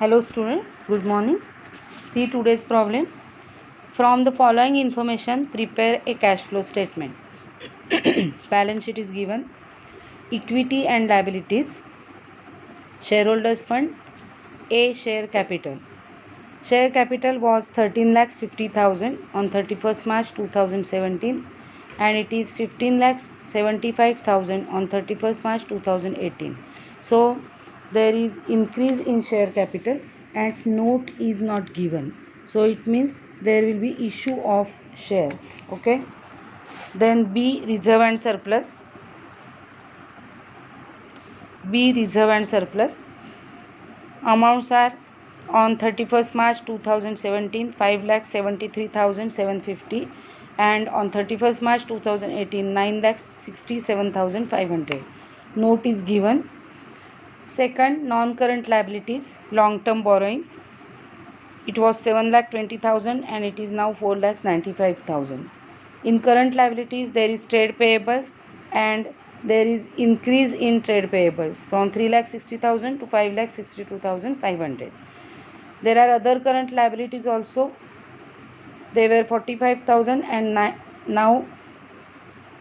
Hello students, good morning. See today's problem. From the following information, prepare a cash flow statement. Balance sheet is given. Equity and liabilities. Shareholders fund. A share capital. Share capital was 13,50,000 on 31st March 2017 and it is 15,75,000 on 31st March 2018. So there is increase in share capital and note is not given. So it means there will be issue of shares. Okay. Then B reserve and surplus. B reserve and surplus. Amounts are on 31st March 2017 5,73,750 and on 31st March 2018 9,67,500. Note is given. Second, non-current liabilities, long-term borrowings. It was 7,20,000 and it is now 4,95,000. In current liabilities, there is trade payables and there is increase in trade payables from 3,60,000 to 5,62,500. There are other current liabilities also. They were 45,000 and now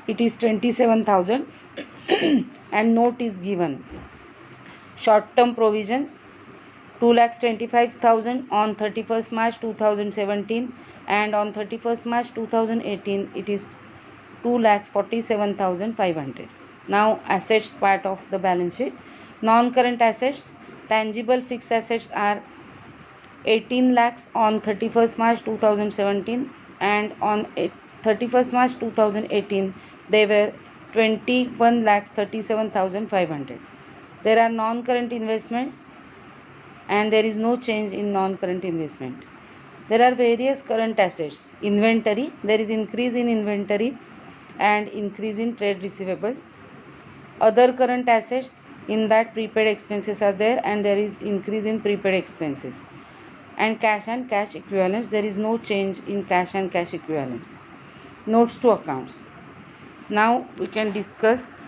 it is 27,000 and note is given. Short-term provisions 2,25,000 on 31st March 2017 and on 31st March 2018 it is 2,47,500. Now assets part of the balance sheet. Non-current assets, tangible fixed assets are 18 lakhs on 31st March 2017 and on 31st March 2018 they were 21,37,500. There are non-current investments and there is no change in non-current investment. There are various current assets. Inventory, there is increase in inventory and increase in trade receivables. Other current assets, in that prepaid expenses are there and there is increase in prepaid expenses. And cash equivalents, there is no change in cash and cash equivalents. Notes to accounts. Now we can discuss,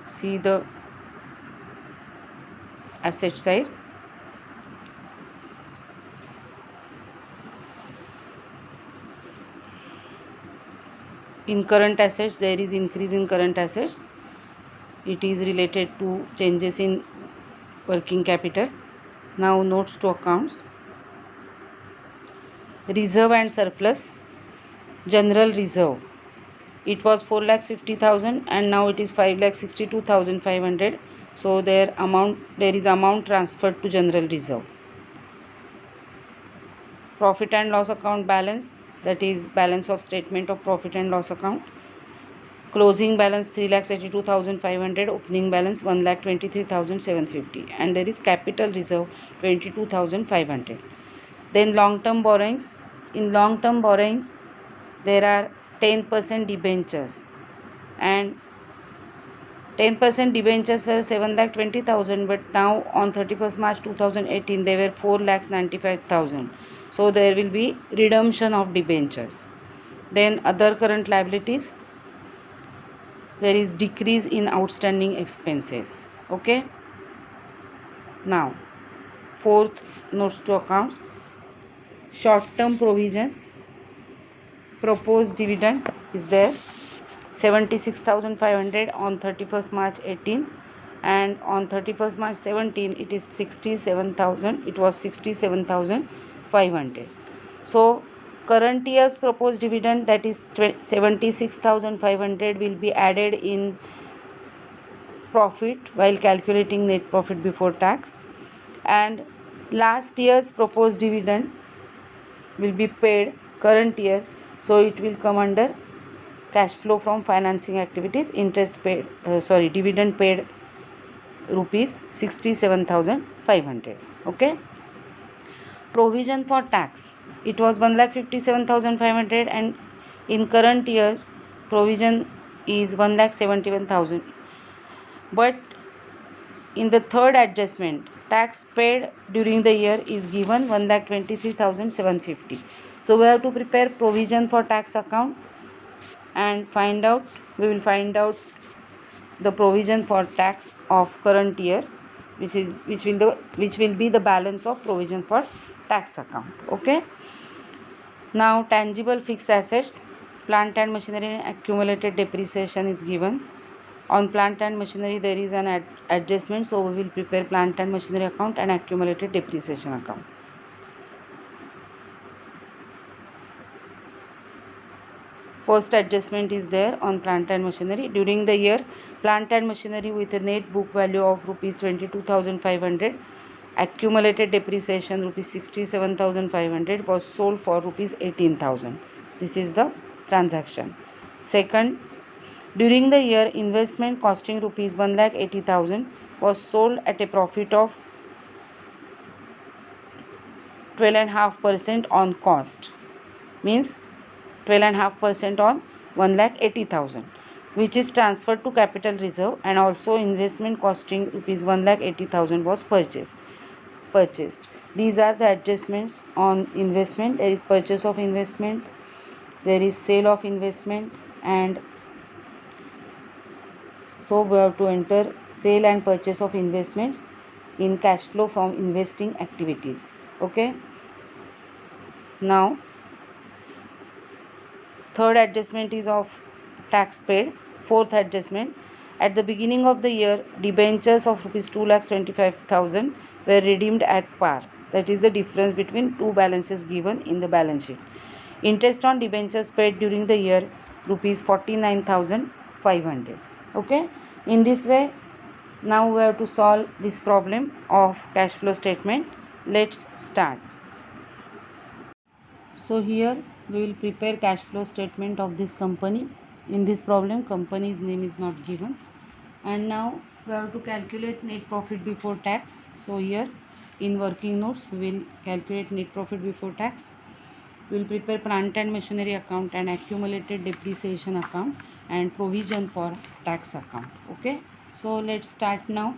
see the asset side. In current assets, there is increase in current assets. It is related to changes in working capital. Now notes to accounts. Reserve and surplus. General reserve. It was 4,50,000 and now it is 5,62,500. So there is amount transferred to general reserve. Profit and loss account balance, that is balance of statement of profit and loss account. Closing balance 3,82,500, opening balance 1,23,750 and there is capital reserve 22,500. Then long-term borrowings. In long-term borrowings there are 10% debentures and 10% debentures were 7,20,000 but now on 31st March 2018 they were 4,95,000. So there will be redemption of debentures. Then other current liabilities, there is decrease in outstanding expenses. Okay. Now fourth, notes to accounts. Short-term provisions. Proposed dividend is there 76,500 on 31st March 18 and on 31st March 17 it is 67,000. It was 67,500. So current year's proposed dividend, that is 76,500, will be added in profit while calculating net profit before tax, and last year's proposed dividend will be paid current year, so it will come under cash flow from financing activities. Dividend paid rupees 67,500. Okay. Provision for tax, it was 1,57,500 and in current year provision is 1,71,000, but in the third adjustment tax paid during the year is given 1,23,750. So we have to prepare provision for tax account and we will find out the provision for tax of current year. which will be the balance of provision for tax account. Okay. Now tangible fixed assets, plant and machinery accumulated depreciation is given. On plant and machinery there is an adjustment, so we will prepare plant and machinery account and accumulated depreciation account. First adjustment is there on plant and machinery. During the year, plant and machinery with a net book value of rupees 22,500, accumulated depreciation rupees 67,500 was sold for rupees 18,000. This is the transaction. Second, during the year, investment costing rupees 1,80,000 was sold at a profit of 12.5% on cost, means 12.5% on 1,80,000, which is transferred to capital reserve, and also investment costing rupees 1,80,000 was purchased. These are the adjustments on investment. There is purchase of investment, there is sale of investment, and so we have to enter sale and purchase of investments in cash flow from investing activities. Okay. Now third adjustment is of tax paid. Fourth adjustment, at the beginning of the year, debentures of rupees 2,25,000 were redeemed at par. That is the difference between two balances given in the balance sheet. Interest on debentures paid during the year rupees 49,500. Okay. In this way, now we have to solve this problem of cash flow statement. Let's start. So here we will prepare cash flow statement of this company. In this problem, company's name is not given. And now we have to calculate net profit before tax. So here in working notes we will calculate net profit before tax. We will prepare plant and machinery account and accumulated depreciation account and provision for tax account. Okay. So let's start now.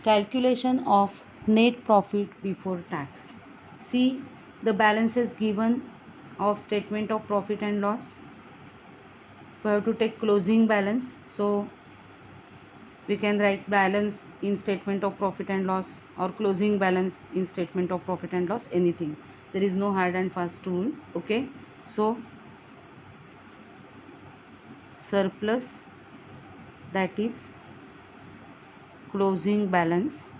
Calculation of net profit before tax. See the balances given of statement of profit and loss. We have to take closing balance, so we can write balance in statement of profit and loss or closing balance in statement of profit and loss, anything. There is no hard and fast rule. Okay. So surplus, that is closing balance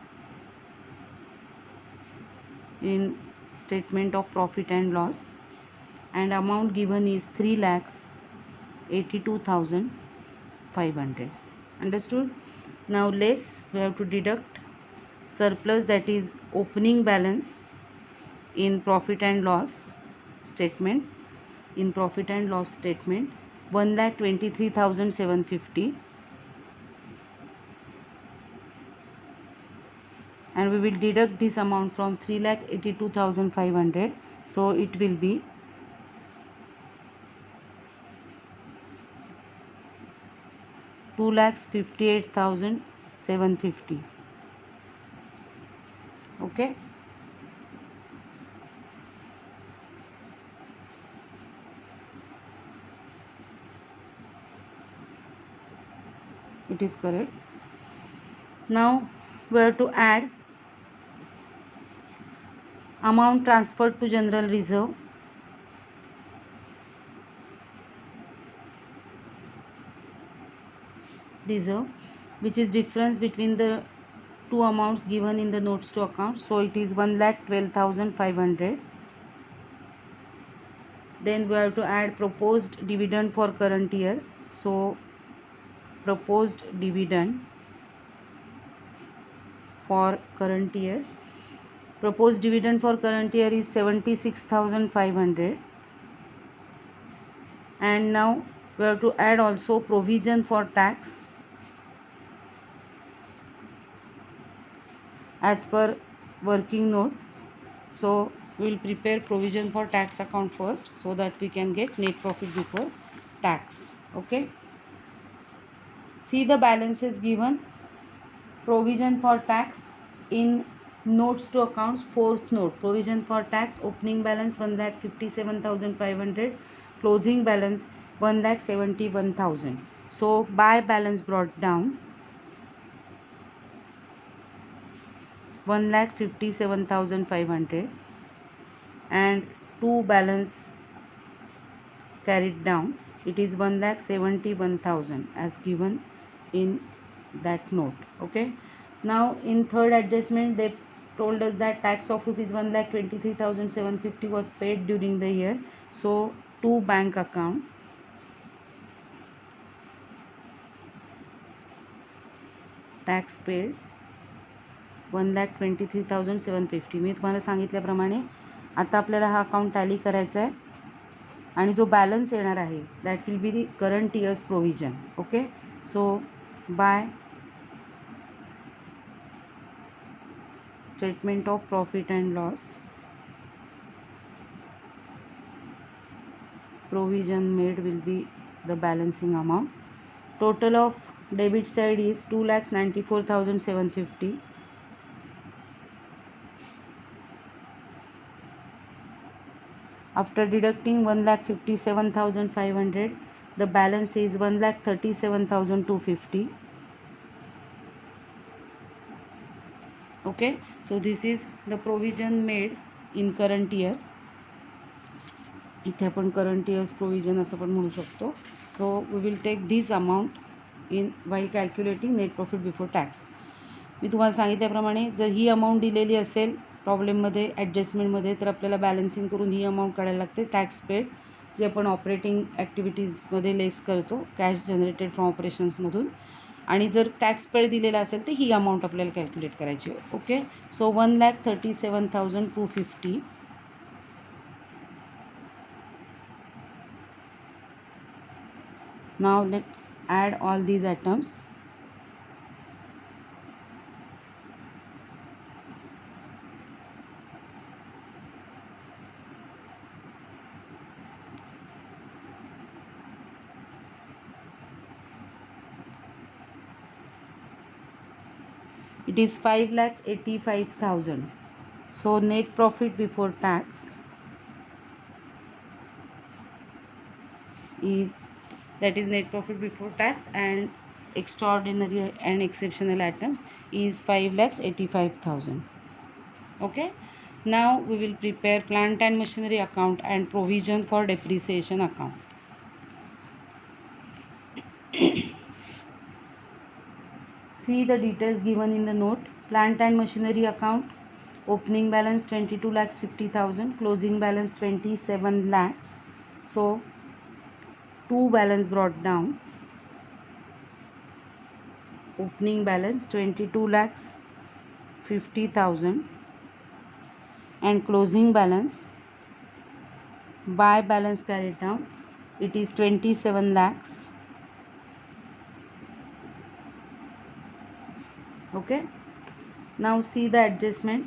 in statement of profit and loss, and amount given is 3,82,500. Understood? Now less, we have to deduct surplus, that is opening balance in profit and loss statement. In profit and loss statement, 1,23,750, and we will deduct this amount from 3,82,500. So it will be 2,58,750. Okay. It is correct. Now we have to add amount transferred to general reserve. Which is difference between the two amounts given in the notes to account. So it is 1,12,500. Then we have to add proposed dividend for current year. So proposed dividend for current year. Proposed dividend for current year is 76,500. And now we have to add also provision for tax as per working note. So we will prepare provision for tax account first, so that we can get net profit before tax. Okay. See the balances given. Provision for tax in notes to accounts, fourth note, provision for tax, opening balance 1,57,500, closing balance 1,71,000. So by balance brought down, 1,57,500 and 2 balance carried down, it is 1,71,000 as given in that note. Okay, now in third adjustment they told us that tax of rupees 1,23,750 was paid during the year. So to bank account, tax paid 1,23,750. मी तुम्हाला सांगितल्याप्रमाणे आता आपल्याला हा account tally करायचा आहे आणि जो balance येणार आहे that will be the current years provision. Okay, so by statement of profit and loss, provision made will be the balancing amount. Total of debit side is 2,94,750. After deducting 1,57,500, the balance is 1,37,250. Okay, so this is the provision made in current year. इथे आपण current years provision असं पण म्हणू शकतो. So we will take this amount in while calculating net profit before tax. मी तुम्हाला सांगितल्याप्रमाणे जर ही अमाऊंट दिलेली असेल प्रॉब्लेममध्ये ॲडजस्टमेंटमध्ये तर आपल्याला बॅलन्सिंग करून ही अमाऊंट काढायला लागते टॅक्स पेड, जे आपण ऑपरेटिंग ॲक्टिव्हिटीजमध्ये लेस करतो कॅश जनरेटेड फ्रॉम ऑपरेशन्समधून. आणि जर टॅक्स पेड दिलेला असेल तर ही अमाऊंट आपल्याला कॅल्क्युलेट करायची. Okay, so 1,37,250. Now let's add all these items. It is 5,85,000. So net profit before tax is, that is net profit before tax and extraordinary and exceptional items is 5,85,000. Okay, now we will prepare plant and machinery account and provision for depreciation account. See the details given in the note. Plant and machinery account, opening balance 22,50,000, closing balance 27 lakhs. So 2 balance brought down. Opening balance 22,50,000 and closing balance by balance carried down, it is 27 lakhs. Okay, now see the adjustment.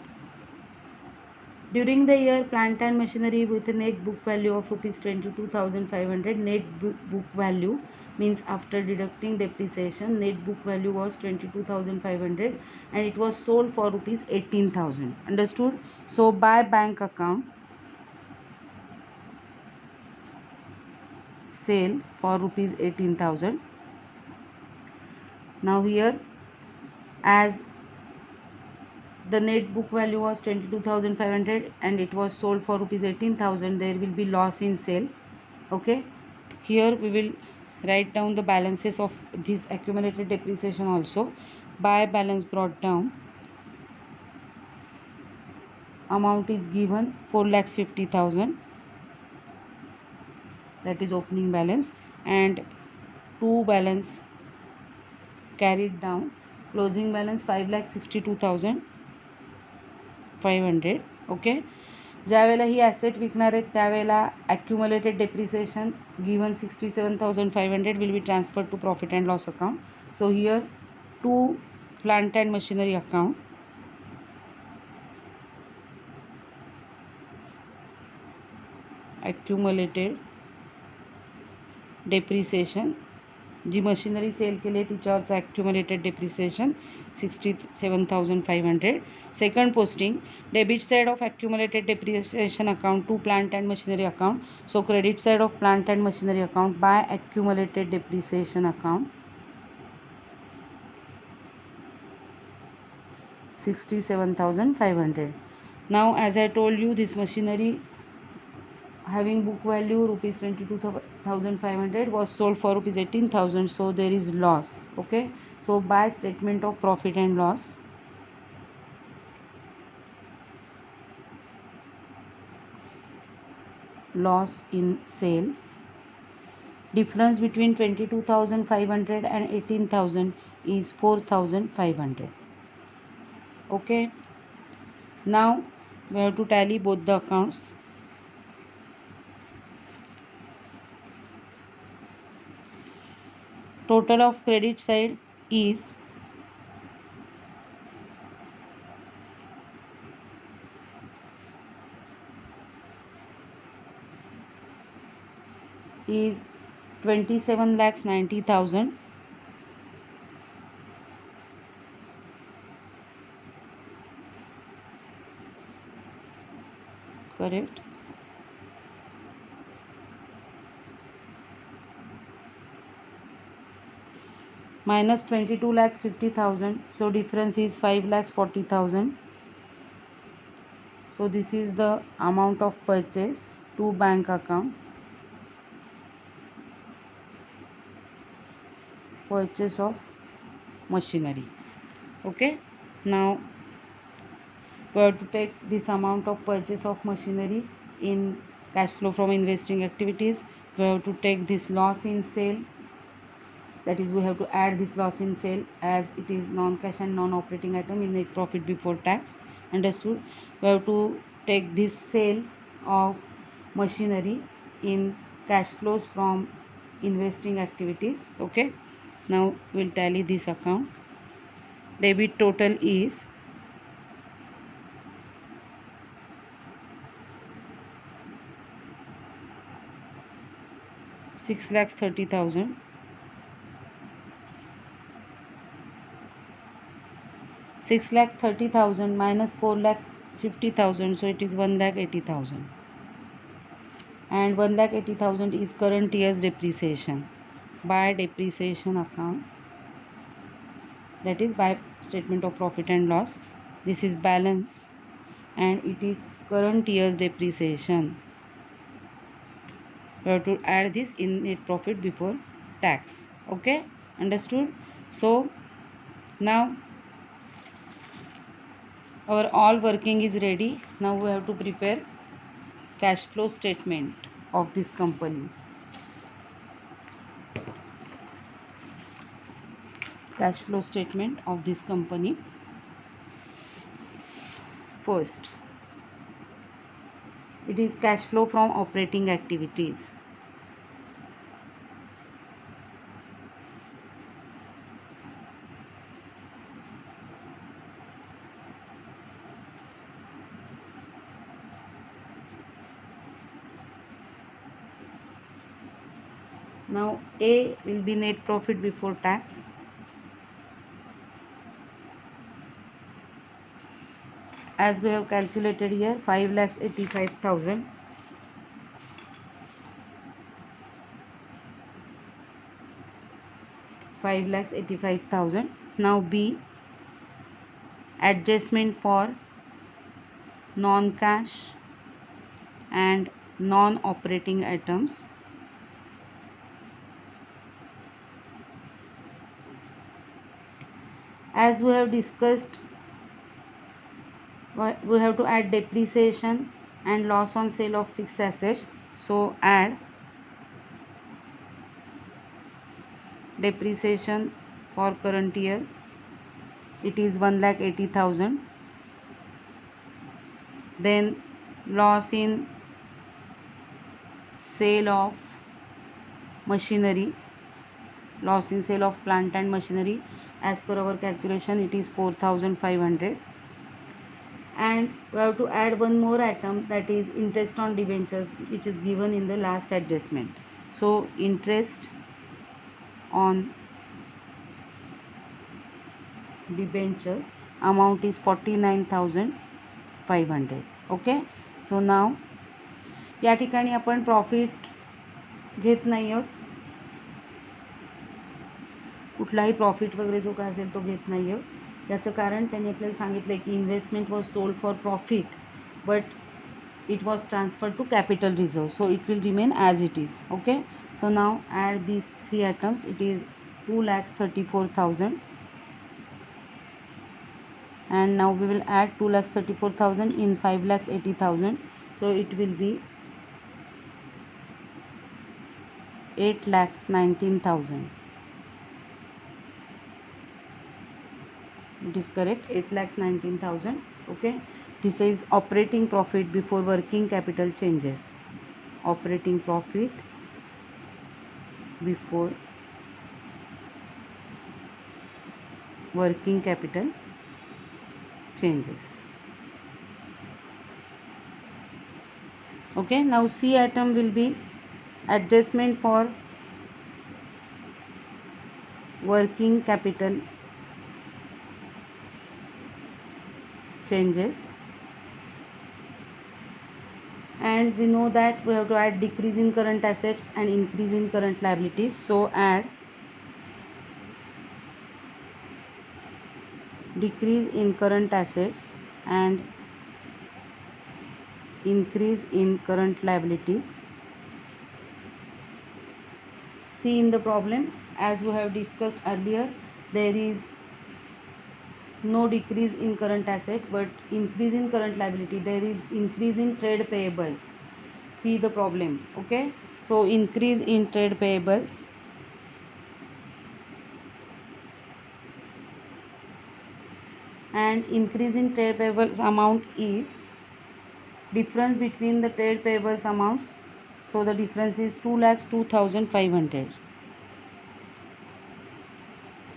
During the year, plant and machinery with a net book value of rupees 22,500. Net book value means after deducting depreciation, net book value was 22,500 and it was sold for rupees 18,000. Understood? So by bank account, sale for rupees 18,000. Now here, as the net book value was 22,500 and it was sold for rupees 18,000, there will be loss in sale. Okay, here we will write down the balances of this accumulated depreciation also. By balance brought down, amount is given 4,50,000, that is opening balance, and 2 balance carried down, closing balance 5,62,500. Okay, ज्यावेळेला ही asset विकणार आहेत त्यावेळेला accumulated depreciation given 67,500 will be transfer to profit and loss account. So here to plant and machinery account, accumulated depreciation, जी machinery sale केली आहे तिच्यावरचं accumulated depreciation 67,500. Second posting, debit side of accumulated depreciation account to plant and machinery account. So credit side of plant and machinery account by accumulated depreciation account. 67,500. Now as I told you, this machinery having book value rupees 22,500 was sold for rupees 18,000, so there is loss. Okay, so by statement of profit and loss, loss in sale, difference between 22,500 and 18,000 is 4,500. Okay, now we have to tally both the accounts. Total of credit side is is 27,90,000. Correct. Minus 22,50,000, so difference is 5,40,000. So this is the amount of purchase to bank account. Purchase of machinery. Okay, now we have to take this amount of purchase of machinery in cash flow from investing activities. We have to take this loss in sale, that is we have to add this loss in sale as it is non-cash and non-operating item in net profit before tax. Understood? We have to take this sale of machinery in cash flows from investing activities. Okay, now we'll tally this account. Debit total is 6,30,000. 6,30,000 minus 4,50,000, so it is 1,80,000. And 1,80,000 is current year's depreciation by depreciation account, that is by statement of profit and loss. This is balance and it is current year's depreciation. We have to add this in net profit before tax. Okay, understood? So now our all working is ready. Now we have to prepare cash flow statement of this company. Cash flow statement of this company. First, it is cash flow from operating activities. Now A will be net profit before tax. As we have calculated here, 5,85,000. Now B, adjustment for non-cash and non-operating items. As we have discussed, we have to add depreciation and loss on sale of fixed assets. So add depreciation for current year, it is 1,80,000. Then loss in sale of machinery, loss in sale of plant and machinery, as per our calculation it is 4,500. And we have to add one more item, that is interest on debentures, which is given in the last adjustment. So interest on debentures amount is 49,500. Okay, so now या ठिकाणी आपण profit घेत नाही आहोत, कुठलाही profit वगैरे जो काय असेल तो घेत नाही आहोत. याचं कारण त्यांनी आपल्याला सांगितलं की investment was sold for profit but it was transferred to capital reserve, so it will remain as it is. Okay, so now add these three items. It is 2,34,000, and now we will add 2,34,000 in 5,80,000, so it will be 8,19,000. It is correct, 8,19,000. Okay, this is operating profit before working capital changes. Operating profit before working capital changes. Okay, now C item will be adjustment for working capital changes, and we know that we have to add decrease in current assets and increase in current liabilities. So add decrease in current assets and increase in current liabilities. See in the problem, as we have discussed earlier, there is no decrease in current asset but increase in current liability. There is increase in trade payables. See the problem. Okay, so increase in trade payables, and increase in trade payables amount is difference between the trade payables amounts. So the difference is 2,02,500.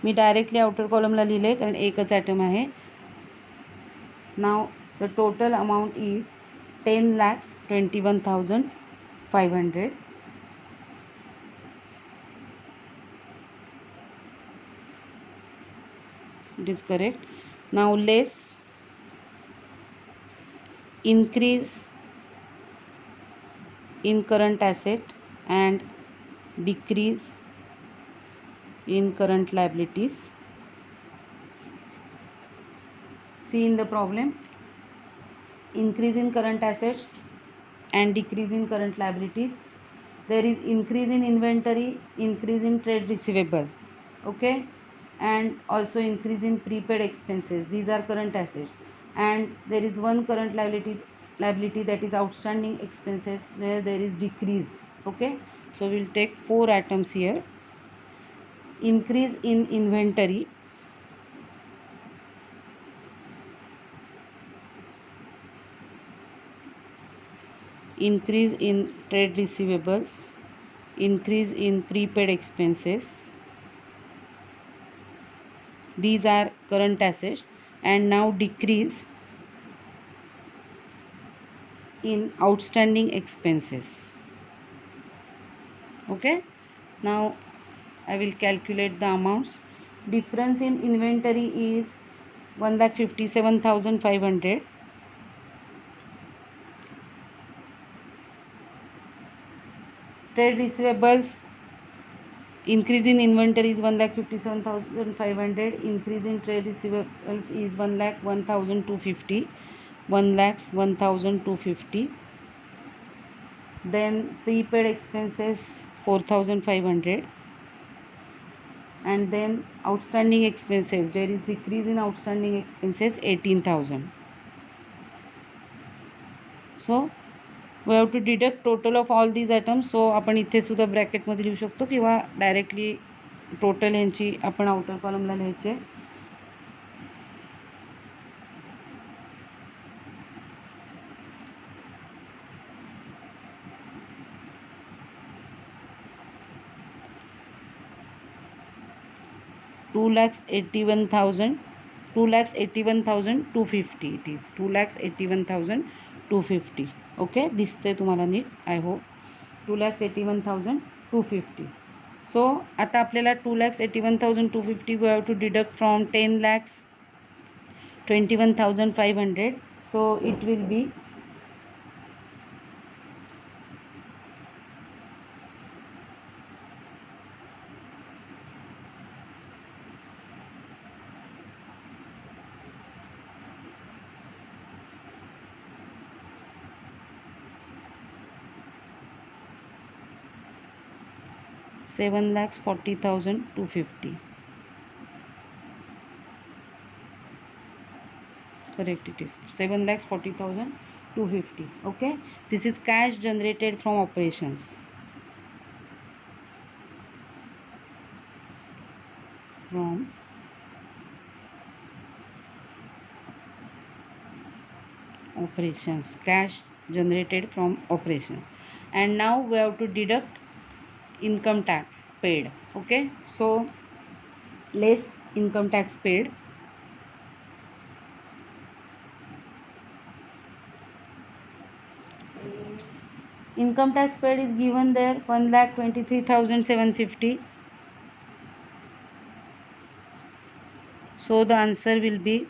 मी directly outer कॉलमला लिहिले कारण एकच item आहे. नाव the total amount is 10,21,500. It is correct. Now less increase in current asset and decrease in current liabilities. See in the problem, increase in current assets and decrease in current liabilities. There is increase in inventory, increase in trade receivables. Okay, and also increase in prepaid expenses. These are current assets, and there is one current liability that is outstanding expenses where there is decrease. Okay, so we'll take 4 items here. Increase in inventory, increase in trade receivables, increase in prepaid expenses. These are current assets, and now decrease in outstanding expenses. Okay, now I will calculate the amounts. Difference in inventory is 1,57,500. Trade receivables, increase in inventory is 1,57,500. Increase in trade receivables is 1,01,250. 1,01,250. Then prepaid expenses 4,500. And then outstanding expenses, there is decrease in outstanding expenses 18,000. So we have to deduct total of all these items. So आपण इथे सुद्धा ब्रॅकेटमध्ये लिहू शकतो किंवा directly total यांची आपण outer कॉलमला लिहायचे. $2,81,250. It is 2,81,250. Okay, दिसते तुम्हाला नीट, आय होप. 2,81,250. So आता आपल्याला 2,81,250 we have to deduct from 10,21,500. So it will be 7,40,250. Correct, it is 7,40,250. Okay, this is cash generated from operations. From operations, cash generated from operations. And now we have to deduct income tax paid. Okay, so less income tax paid. Income tax paid is given there 1,23,750. So the answer will be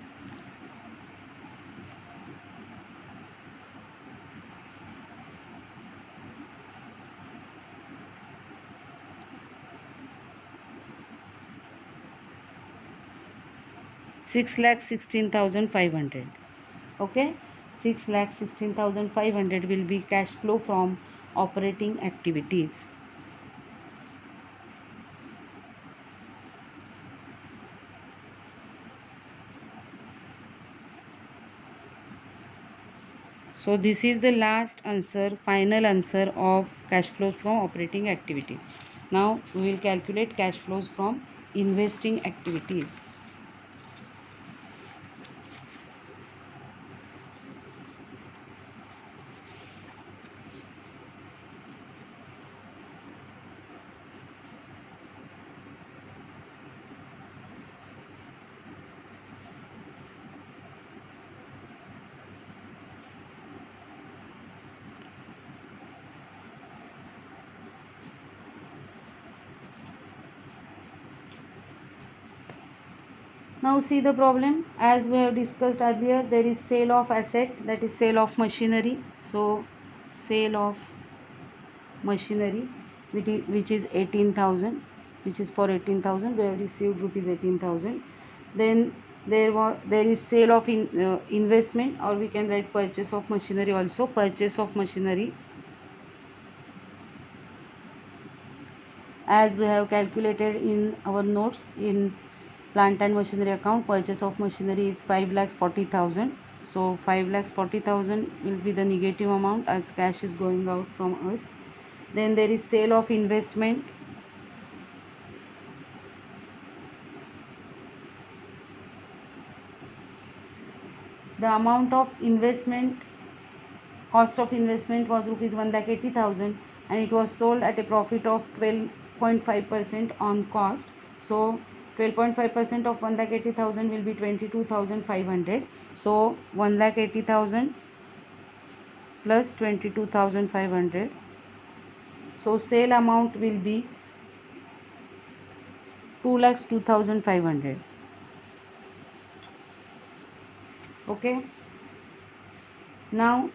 6,16,500. Okay, 6,16,500 will be cash flow from operating activities. So this is the last answer, final answer of cash flows from operating activities. Now we will calculate cash flows from investing activities. Now see the problem, as we have discussed earlier, there is sale of asset, that is sale of machinery. So sale of machinery which is 18,000, which is for 18,000, we have received rupees 18,000. Then there is sale of investment, or we can write purchase of machinery also. Purchase of machinery, as we have calculated in our notes in plant and machinery account, purchase of machinery is 5,40,000. So 5,40,000 will be the negative amount as cash is going out from us. Then there is sale of investment. The amount of investment, cost of investment was rupees 1,80,000, and it was sold at a profit of 12.5% on cost. So 12.5% of 1,80,000 will be 22,500. So 1,80,000 plus 22,500. So sale amount will be 2,02,500. Okay. Now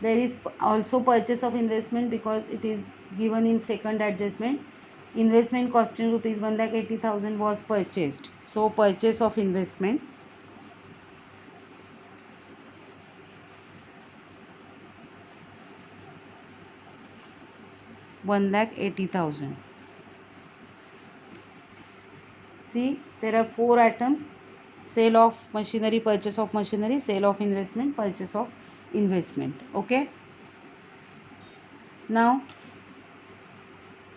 there is also purchase of investment, because it is given in second adjustment. Investment costing rupees 1,80,000 was purchased. So purchase of investment, ₹1,80,000. See, there are 4 items: sale of machinery, purchase of machinery, sale of investment, purchase of investment. Okay. Now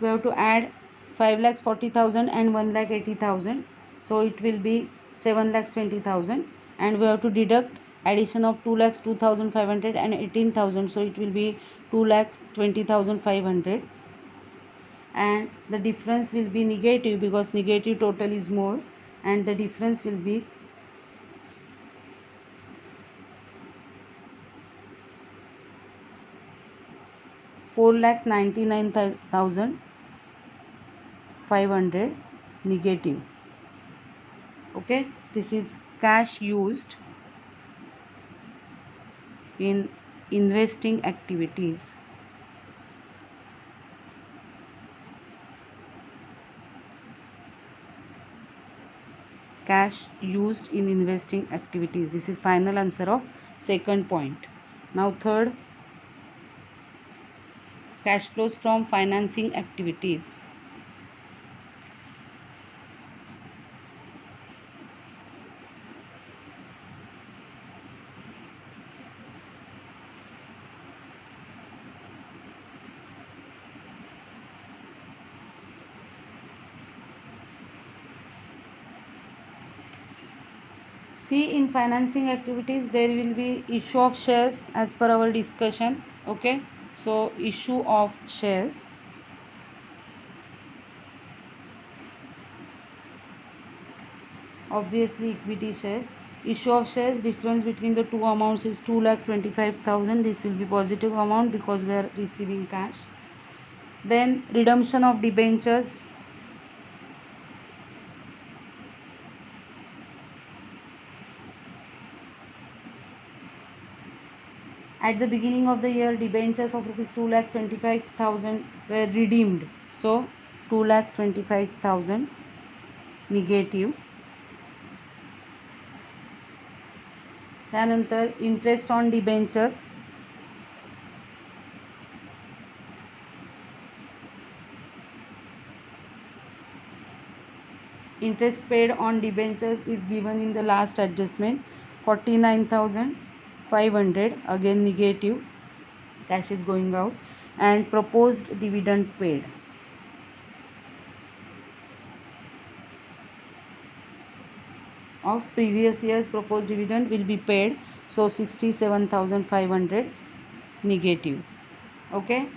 we have to add 5,40,000 and 1,80,000. So it will be 7,20,000, and we have to deduct addition of 2,02,500 and 18,000. So it will be 2,20,500, and the difference will be negative because negative total is more, and the difference will be 4,99,500 negative. Okay, this is cash used in investing activities. Cash used in investing activities. This is final answer of second point. Now third, cash flows from financing activities. See, in financing activities there will be issue of shares as per our discussion. Okay, so issue of shares, obviously equity shares. Issue of shares, difference between the two amounts is 2,25,000. This will be positive amount because we are receiving cash. Then redemption of debentures, at the beginning of the year debentures of rupees 2,25,000 were redeemed, so 2,25,000 negative. त्यानंतर interest on debentures, interest paid on debentures is given in the last adjustment, 49,500, again negative, cash is going out. And proposed dividend paid, of previous year's proposed dividend will be paid, so 67,500 negative. Okay,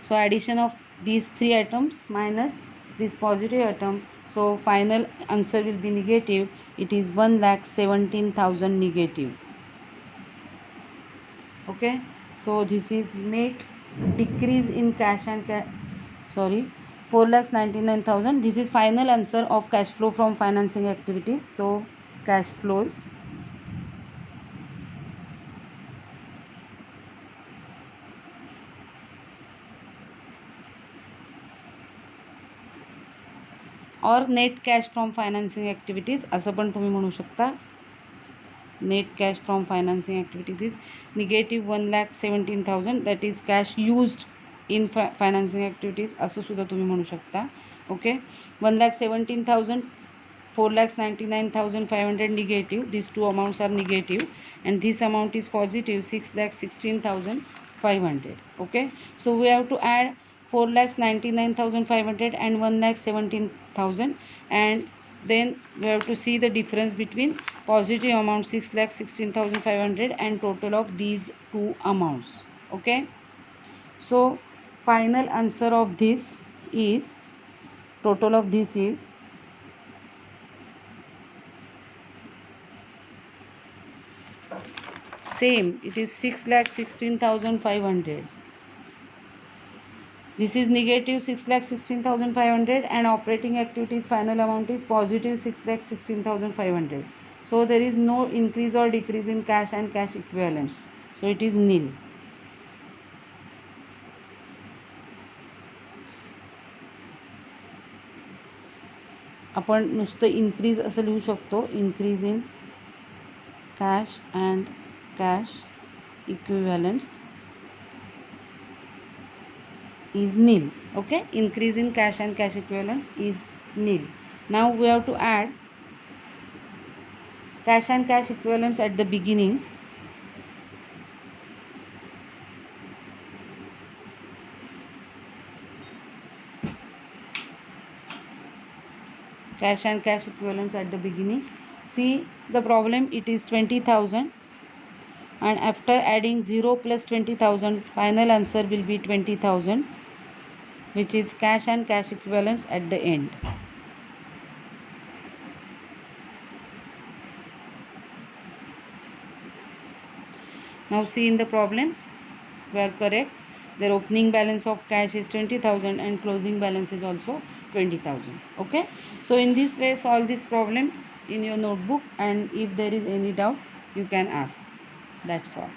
so addition of these three items minus this positive item, so final answer will be negative. It is 1,17,000 negative. Okay, so this is net decrease in cash and 4,99,000. This is final answer of cash flow from financing activities. So cash flows, और net cash from financing activities असं पण तुम्ही म्हणू शकता. Net cash from financing activities is negative 1,17,000, that is cash used in financing activities असं सुद्धा तुम्ही म्हणू शकता. Okay, 1,17,000, 4,99,500 negative. These two amounts are negative and this amount is positive, 6,16,500. Okay, so we have to add 4,99,500 and 1,17,000, and then we have to see the difference between positive amount 6,16,500 and total of these two amounts. Okay, so final answer of this is, total of this is same, it is 6,16,500. This is negative 6,16,500 and operating activities final amount is positive 6,16,500. So there is no increase or decrease in cash and cash equivalents, so it is nil. आपण नुसतं increase असं लिहू शकतो, increase in cash and cash equivalents is nil. Okay, increase in cash and cash equivalents is nil. Now we have to add cash and cash equivalents at the beginning. Cash and cash equivalents at the beginning. See the problem, it is 20,000 and after adding 0 plus 20,000 final answer will be 20,000, which is cash and cash equivalents at the end. Now see in the problem, we are correct. Their opening balance of cash is 20,000 and closing balance is also 20,000. Okay, so in this way solve this problem in your notebook, and if there is any doubt you can ask. That's all.